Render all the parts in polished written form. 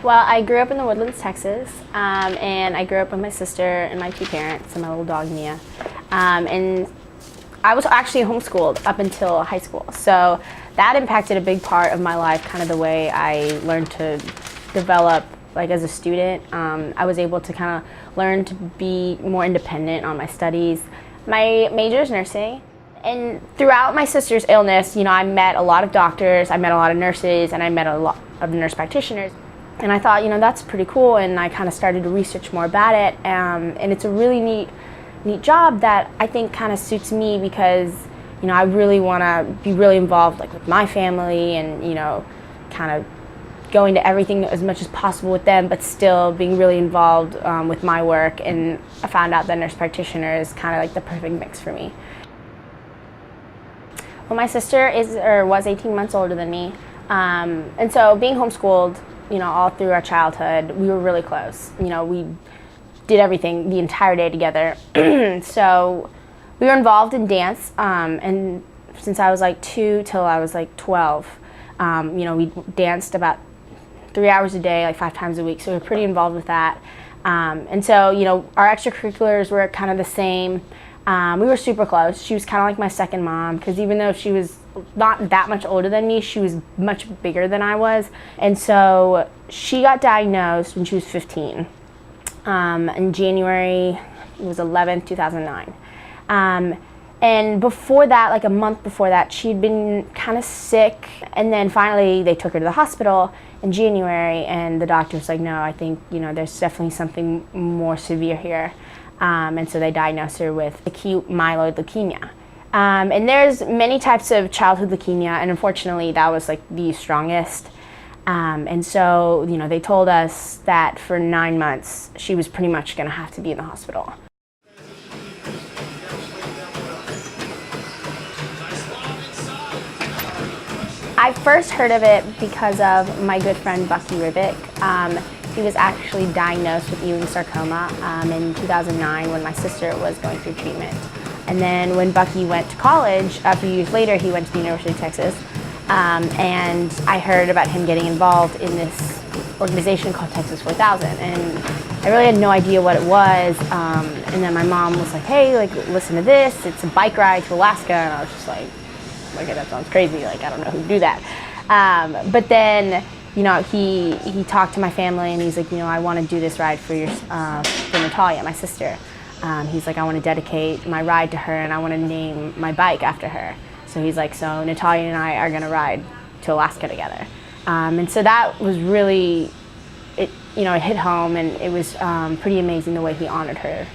Well, I grew up in the Woodlands, Texas, and I grew up with my sister and my two parents and my little dog, Mia. And I was actually homeschooled up until high school, so that impacted a big part of my life, kind of the way I learned to develop like as a student. I was able to kind of learn to be more independent on my studies. My major is nursing, and throughout my sister's illness, I met a lot of doctors, I met a lot of nurses, and I met a lot of nurse practitioners. And I thought, that's pretty cool, and I kind of started to research more about it. And it's a really neat job that I think kind of suits me because, I really want to be really involved like with my family and, kind of going to everything as much as possible with them, but still being really involved with my work. And I found out that nurse practitioner is kind of like the perfect mix for me. Well, my sister was 18 months older than me. And so being homeschooled, all through our childhood, we were really close. We did everything the entire day together. So we were involved in dance, and since I was like 2 till I was like 12, we danced about 3 hours a day, like 5 times a week. So we were pretty involved with that. And so, our extracurriculars were kind of the same. We were super close. She was kind of like my second mom, because even though she was not that much older than me, she was much bigger than I was. And so she got diagnosed when she was 15. In January, it was 11th, 2009. And before that, like a month before that, she'd been kind of sick. And then finally they took her to the hospital in January, and the doctor was like, no, I think, there's definitely something more severe here. And so they diagnosed her with acute myeloid leukemia. And there's many types of childhood leukemia, and unfortunately that was like the strongest. And so, they told us that for 9 months she was pretty much gonna have to be in the hospital. I first heard of it because of my good friend Bucky Ribick. He was actually diagnosed with Ewing sarcoma in 2009 when my sister was going through treatment. And then when Bucky went to college, a few years later, he went to the University of Texas. And I heard about him getting involved in this organization called Texas 4000. And I really had no idea what it was. And then my mom was like, hey, listen to this. It's a bike ride to Alaska. And I was just like, okay, that sounds crazy. I don't know who would do that. But then, he talked to my family, and he's like, I want to do this ride for Natalia, my sister. He's like, I want to dedicate my ride to her, and I want to name my bike after her. So he's like, so Natalia and I are going to ride to Alaska together. And so that was really, it hit home, and it was pretty amazing the way he honored her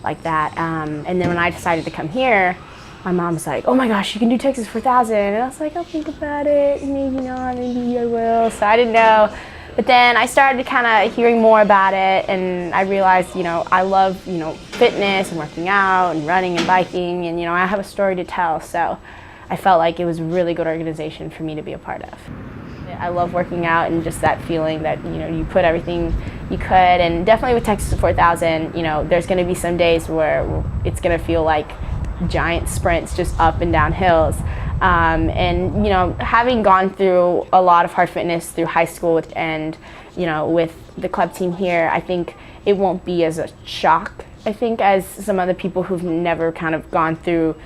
like that. And then when I decided to come here, my mom was like, oh my gosh, you can do Texas 4000. And I was like, I'll think about it, maybe not, maybe I will. So I didn't know. But then I started kind of hearing more about it, and I realized, I love, fitness and working out and running and biking, and, I have a story to tell. So I felt like it was a really good organization for me to be a part of. I love working out and just that feeling that, you put everything you could. And definitely with Texas 4000, there's going to be some days where it's going to feel like giant sprints just up and down hills. And having gone through a lot of hard fitness through high school and with the club team here, I think it won't be as a shock, I think, as some other people who've never kind of gone through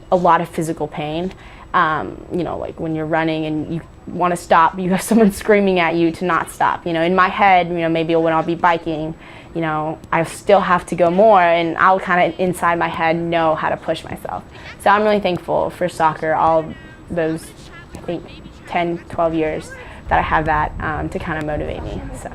a lot of physical pain. Like when you're running and you want to stop, you have someone screaming at you to not stop. In my head, maybe when I'll be biking, I still have to go more, and I'll kind of inside my head know how to push myself. So I'm really thankful for soccer, all those, I think, 10, 12 years that I have that to kind of motivate me. So.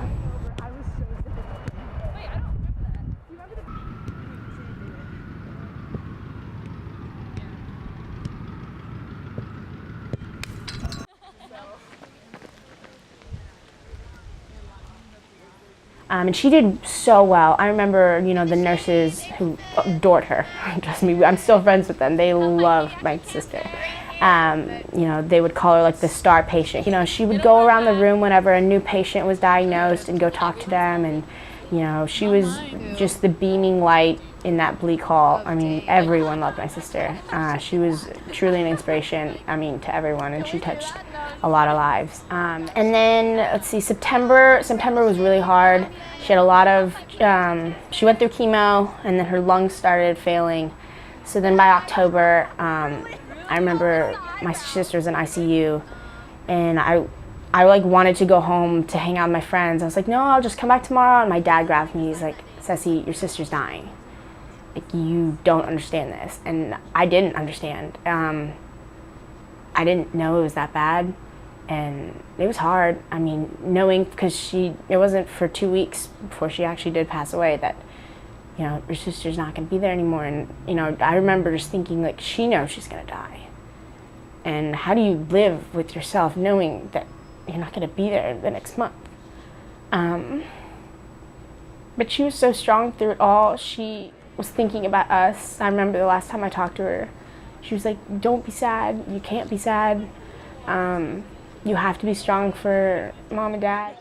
And she did so well. I remember, the nurses who adored her. Trust me, I'm still friends with them. They love my sister. They would call her like the star patient. She would go around the room whenever a new patient was diagnosed and go talk to them. And, she was just the beaming light in that bleak hall, I mean, everyone loved my sister. She was truly an inspiration, I mean, to everyone, and she touched a lot of lives. And then, let's see, September was really hard. She had a lot of, she went through chemo, and then her lungs started failing. So then by October, I remember my sister was in ICU, and I like wanted to go home to hang out with my friends. I was like, no, I'll just come back tomorrow. And my dad grabbed me. He's like, Ceci, your sister's dying. Like, you don't understand this. And I didn't understand. I didn't know it was that bad. And it was hard. I mean, knowing, because it wasn't for 2 weeks before she actually did pass away that, you know, your sister's not going to be there anymore. And, you know, I remember just thinking, like, she knows she's going to die. And how do you live with yourself knowing that you're not going to be there the next month? But she was so strong through it all. She was thinking about us. I remember the last time I talked to her, she was like, don't be sad. You can't be sad. You have to be strong for mom and dad.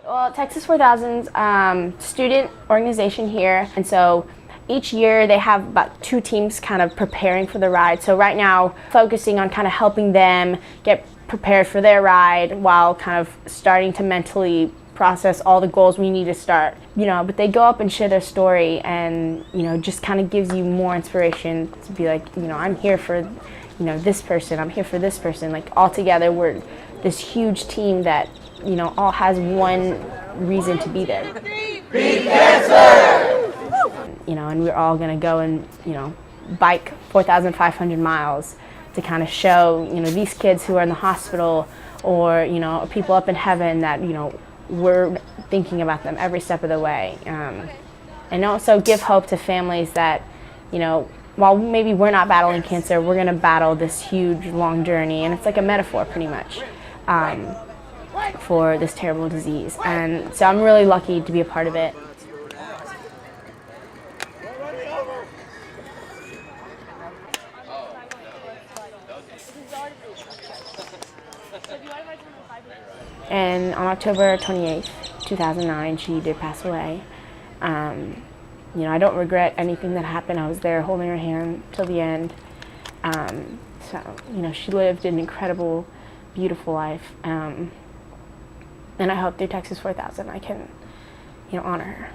Well, Texas 4000's student organization here, and so each year they have about 2 teams kind of preparing for the ride. So right now, focusing on kind of helping them get prepared for their ride while kind of starting to mentally process all the goals we need to start. You know, but they go up and share their story, and, you know, just kind of gives you more inspiration to be like, you know, I'm here for, you know, this person, I'm here for this person. Like, all together we're this huge team that, you know, all has one reason to be there. Beat cancer! You know, and we're all gonna go and, you know, bike 4,500 miles to kind of show, you know, these kids who are in the hospital, or, you know, people up in heaven, that, you know, we're thinking about them every step of the way. And also give hope to families that, you know, while maybe we're not battling cancer, we're gonna battle this huge, long journey, and it's like a metaphor pretty much, for this terrible disease. And so I'm really lucky to be a part of it. And on October 28th, 2009, she did pass away. You know, I don't regret anything that happened. I was there holding her hand till the end. So, you know, she lived an incredible, beautiful life. And I hope through Texas 4000 I can, you know, honor her.